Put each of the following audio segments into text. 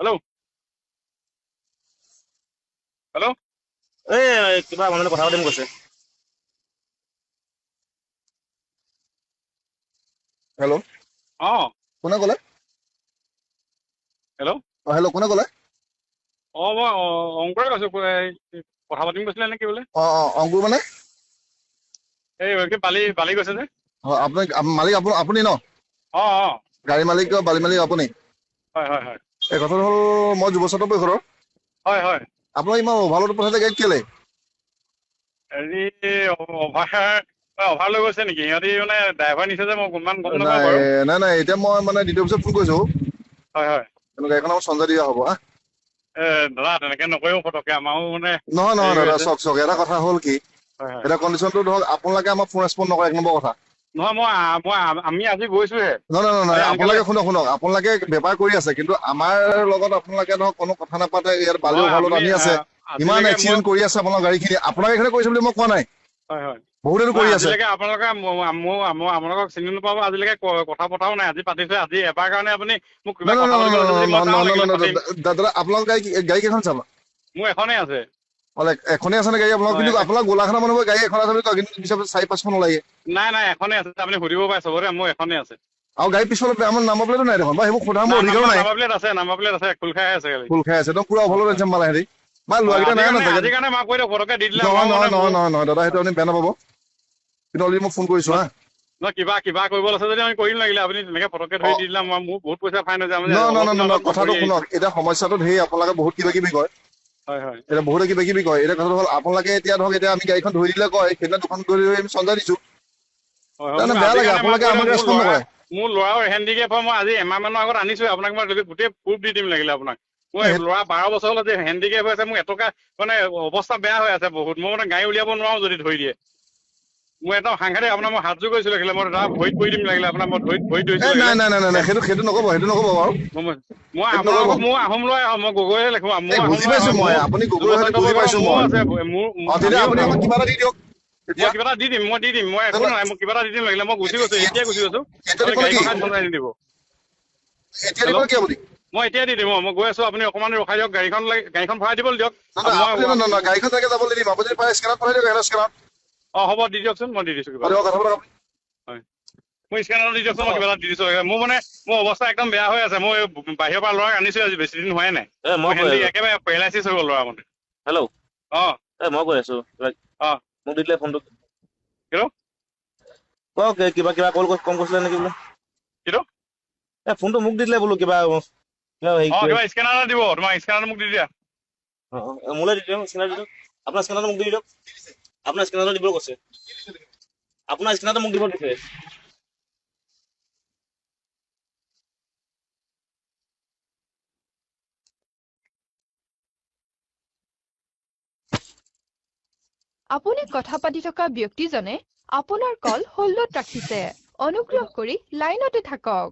Hello' hello' এই কিবা মানুহে কথা পাতিম কৈছে। হেল্ল' অঁ কোনে ক'লে? হেল্ল' হেল্ল' কোনে ক'লে? মই অংকৰে কৈছোঁ। কথা পাতিম কৈছিলে নে কি বোলে? অংকুৰ মানে এই বালি গৈছে যে। আপুনি মালিক আপুনি ন? অঁ গাড়ী মালিক বালি মালিক আপুনি? হয়। এই কথাটো হ'ল মই যুৱ ছাত্ৰ পৰিষদৰ। হয়। আপোনাক ইমান অভাৰলোড পঠাইছে গাড়ীত কেলে? হেৰি অভাৰ লৈ গৈছে নেকি সিহঁতি? মানে ড্ৰাইভাৰ নিছে যে মই ইমান গম নাপাওঁ নাই বাৰু। নাই এতিয়া মই মানে দ্বিতীয় অফিচত ফোন কৰিছোঁ। হয়। গাড়ীখন সঞ্জয় দিয়া হ'ব হা? দাদা তেনেকৈ নকৰিব পটককৈ, আমাৰো মানে নহয় হেৰি হৈ দাদা, আছে। চাওক এটা কথা হ'ল কি, হয়। এতিয়া কণ্ডিশ্যনটো ধৰক আপোনালোকে আমাক ফোন ৰেচপণ্ড নকৰে, 1 নম্বৰ কথা। নহয় আমি আজি গৈছোহে। নহয় আনকালে আপোনালোকে শুনক আপোনালোকে বেপাৰ কৰি আছে, কিন্তু আমাৰ লগত আপোনালোকে ধৰক কোনো কথা নাপাতে। ইয়াত বালি নহয় অভাৰলোড আপুনি আনি আছে, ইমান আজিলৈকে মই এক্সিডেণ্ট কৰি আছে আপোনাৰ গাড়ীখিনি। আপোনাৰ গাড়ীখনে কৰিছে বুলি মই কোৱা নাই, হয় বহুতেতো মই কৰি আছে। আজিলৈকে আপোনালোকে আপোনালোকক চিনি নোপাব। আজিলৈকে কথা পতাও নাই, আজি পাতিছে। আজি এবাৰ কাৰণে আপুনি মোক কিবা কথা পাতিব আছে যদি মই যাওঁ লাগিলে পাতিম। দাদা আপোনালোকৰ গাড়ী কেইখন চাবা? মোৰ এখনেই আছে। এখনেই আছে নে গাড়ী আপোনাৰ? কিন্তু আপোনাৰ গোলাঘাটৰ মানুহৰ গাড়ী এখন আছে বুলি কয়, কিন্তু পিছত 4-5খন ওলায়ে। নাই এখনেই আছে। আপুনি সুধিব পাৰে চবৰে, মোৰ এখনেই আছে। আৰু গাড়ী পিছফালে আমাৰ নাম্বাৰ প্লেটো নাই দেখোন। সেইবোৰ সোধাৰ মোৰ অধিকাৰো নাই। নাম্বাৰ প্লেট আছে, খোল খাই আছে গাড়ী। খোল খাই আছে একদম পুৰা অভাৰলোড আনিছে মাল হেৰি। লোৱাকেইটা নাই নাথাকে। আজিৰ কাৰণে মাক কৈ দিয়ক পটককৈ দি দিলে আমাৰ মানে নহয় দাদা, সেইটো আপুনি বেয়া নাপাব। কিন্তু অলৰেডি মই ফোন কৰিছোঁ হা। নহয় কিবা কৰিব আছে যদি আমি কৰিম লাগিলে। আপুনি তেনেকৈ পটককৈ ধৰি দি দিলে মোৰ বহুত পইচা ফাইন হৈ যায়। মানে অলপ দিনৰ নহয় আগত মই কথাটো কৰি শুনক। আহিছোঁ। এতিয়া সমস্যাটো ধেৰ, আপোনালোকে বহুত কিবা কিবি কয়। হয়। এতিয়া বহুতে কিবা কিবি কয়। এতিয়া কথাটো হ'ল আপোনালোকে এতিয়া ধৰক আমি গাড়ীখন ধৰি দিলে কয়, সেইদিনা দুখন ধৰি আমি চঞ্জাই দিছোঁ। তাৰমানে মোক বেয়া আজিৰ লাগে, কাৰণে মাক আপোনালোকে কৈ দিয়ক। আমাক ৰেচপণ্ড নকৰে। মোৰ ল'ৰাও হেণ্ডিকেপ হয়। মই আজি এমাহমানৰ আগত আনিছোঁহে। আপোনাক মই গোটেই প্ৰুফ দি দিম লাগিলে আপোনাক। মোৰ ল'ৰা 12 বছৰ হ'ল আজি হেণ্ডিকেপ হৈ আছে। মোৰ এটকা মানে অৱস্থা বেয়া হৈ আছে বহুত। মই মানে গাড়ী উলিয়াব নোৱাৰো যদি ধৰি দিয়ে। মোৰ একদম সাংঘাতিক। আপোনাৰ মই হাত জোৰ কৰিছোঁ লাগিলে, মই দাদা ভৰিত পৰি দিম লাগিলে। আপোনাৰ মই ভৰিত ধৰিছোঁ লাগিলে। নাই সেইটো নক'ব বাৰু। মই সেইটো নক'ব। আপোনালোকক মোৰ আহোম ল'ৰাই হয়। মই গগৈয়ে লিখো। মোৰ আহোম বুজি ল'ৰাই পাইছো হয়। মই, মোৰ আপুনি যুৱ গগৈ হয়তো স্বাস্থ্য বুজি পৰিষদৰ পাইছো মোৰো মই। আছে। তেতিয়া আমিও আপুনি আমাক কিবা এটা দি দিয়ক। মই তেতিয়া কিবা এটা দি দিম। মই একো নহয়। মই কিবা এটা দি দিম লাগিলে। মই গুচি গৈছোঁ, এতিয়াই গুচি গৈছোঁ। এতিয়া আপুনি দিব নেকি? গাড়ীখন খালি চলাই নিদিব। এতিয়া দিব হেল্ল', নেকি আপুনি? মই এতিয়াই দি দিম। মই গৈ আছোঁ। আপুনি অকণমান ৰখাই দিয়ক। গাড়ীখন ভৰাই দিবলৈ দিয়ক। আপুনি গাড়ীখন তেনেকে যাব নিদিব। আপুনি পাৰে স্কেনাৰত পঠাই দিয়ক, স্কেনাৰত। হ'ব দি দিয়কচোন। মই দি দিছোঁ কিবা এটা। কথা পাতক আপুনি। হয়, মোৰ স্কেনাৰটো দি দিয়কচোন। মই কিবা এটা দি দিছোঁ। মোৰ অৱস্থা একদম বেয়া হৈ আছে। মই বাহিৰৰ পৰা ল'ৰাক আনিছোঁ আজি, বেছি দিন হোৱাই নাই। মই কৈ আছো। একেবাৰে পেৰালাইচিছ হৈ গ'ল ল'ৰা মানে। হেল্ল', মই কৈ আছোঁ। অঁ মোক দি দিলে ফোনটো। কিটো কওক, কিবা কম কৈছিলে নেকি বোলে? কিটো? ফোনটো মোক দি দিলে বোলো কিবা কিবা স্কেনাৰ এটা দিব। তোমাৰ স্কেনাৰটো মোক দি দিয়া। মোলৈ দি দিয়ক, স্কেনাৰ দি দিয়ক। আপোনাৰ স্কেনাৰটো মোক দি দিয়ক। আপোনাৰ স্কেনাৰটো দিব কৈছে। আপোনাৰ স্কেনাৰটো মোক দিব দিছে। আপুনি কথা পাতি থকা ব্যক্তিজনে আপোনাৰ কল হোল্ডত ৰাখিছে। অনুগ্ৰহ কৰি লাইনতে থাকক।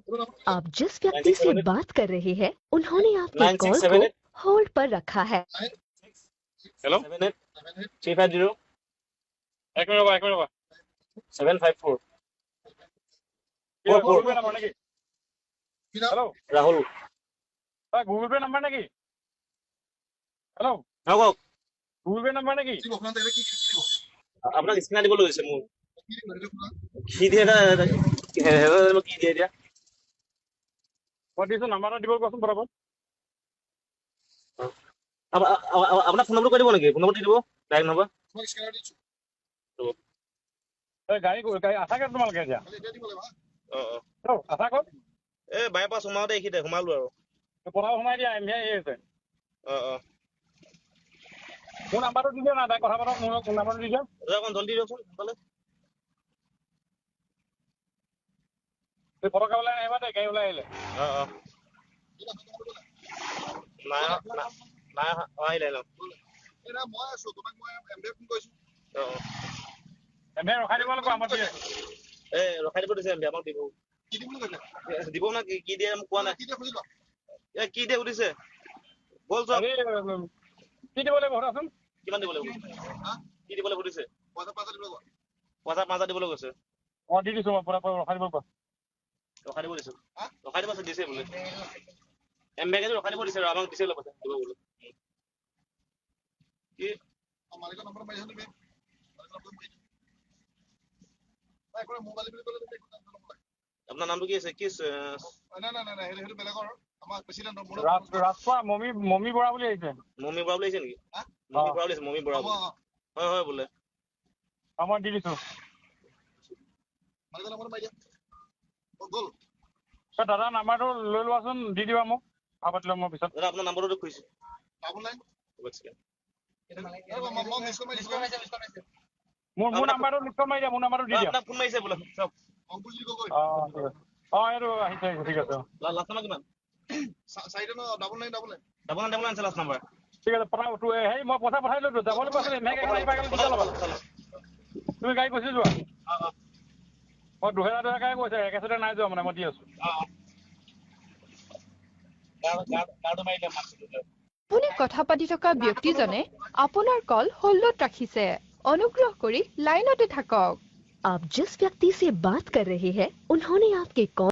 आप जिस व्यक्ति से 9678 बात कर रहे हैं, उन्होंने आपके कॉल को 9678 होल्ड पर रखा है। হেল্ল', 78 350 এক মিনিট ৰ'বা। 754 গুগল 44 পে' নাম্বাৰ নেকি? Hello', Rahul. Google pay' number নেকি? হেল্ল', কওক, গুগল পে' নাম্বাৰ নেকি? আপোনাক স্কেনাৰ দিবলৈ কৈছে মোৰ। কি দিয়ে কি দিয়ে এতিয়া? মই দিছোঁ। নাম্বাৰ এটা দিব কোৱাচোন ফটাফট। আপোনাক ফোন নম্বৰ কৈ দিব নেকি? ফোন নম্বৰ দি দিব ডাইৰেক্ট নম্বৰ। গাড়ী আছা কেইটা তোমালোকে এতিয়া? আছা ক'ত? এই বাইপাছ সোমাওঁতে এইখিনিতে সোমালো আৰু। পথাৰত সোমাই দিয়া। এমভিআই আছে। মোৰ নাম্বাৰটো দি দিয়ক না। তাই কথা পাতক। মোৰ নাম্বাৰটো দি দিয়ক। অকণ জল্দি দিয়কচোন সোনকালে। তুমি ফটককৈ ওলাই আহিবা দেই, গাড়ী ওলাই আহিলে। নাই আহিলে ন। মই আছো, তোমাক মই এমবিএ ফোন কৰিছো। এমভিআই ৰখাই দিব লাগিব। আমাৰ দি আছোঁ। ৰখাই দিব দিছে আমাক দিব। কি দিম বুলি কৈছে? দিব না কি দিয়ে মোক কোৱা নাই। কি দিয়ে সুধি লওক। কি দিয়ে সুধিছে? ব'ল যাওক। কি দিব লাগিব সোধাচোন। কিমান দিব লাগিব? কি দিবলৈ সুধিছে? পইচা 5,000 দিব কোৱা। পইচা 5,000 দিবলৈ কৈছে। দি দিছোঁ। মই ৰখাই দিব কোৱা। ৰখাই দিব দিছো। ৰখাই দিব দিছে বোলে। এমবেগেটো ৰখাই দিব দিছে আৰু আমাক দিছে লগতে দিব বোলো কি মালিকৰ নম্বৰ মাৰি আছো তুমি মোবাইল বুলি ক'লে তুমি আপোনাৰ নামটো কি আছে কি নাই সেইটো বেলেগৰ আমাৰ প্ৰেচিডেণ্টৰ মোৰ ৰাজপা মমি বৰা বুলি আহিছে মমি বৰা বুলি আহিছে নেকি হা? মমি বৰা বুলি আহিছে মমি বৰা বুলি। হয় বোলে মই দি দিছো মালিকৰ নম্বৰ মাৰি দিয়া গ'ল দাদা নাম্বাৰটো লৈ লোৱাচোন দি দিবা মোক কথা পাতি ল'ম মই পিছত দাদা আপোনাৰ নম্বৰটো খুজিছে ডাবল নাইন মোৰ নাম্বাৰটো লিষ্ট মাৰি দিয়া মোৰ নাম্বাৰটো দি দিয়া আপোনাক ফোন মাৰিছে বোলে চব অংকুশজী গগৈ ঠিক আছে এইটো আহিছে ঠিক আছে লাষ্ট নাম্বাৰ কিমান চাৰিটা ন ডাবল নাইন ডাবল নাইন আছে লাষ্ট নাম্বাৰ ঠিক আছে পঠাও হেৰি মই পইচা পঠাই লৈছো যাব লাগিব আছিলে এনেকৈ আহিবা গ'লে কেতিয়া ল'বা তুমি গাড়ী গুচি যোৱা মই 2000 কৈছে একেচতে নাই যোৱা মানে মই দি আছো আপুনি কথা পাতি থকা ব্যক্তিজনে আপোনাৰ কল হোল্ডত ৰাখিছে অনুগ্ৰহ কৰি লাইনতে থাকক आप जिस व्यक्ति से बात कर रहे हैं उन्होंने आपके कॉल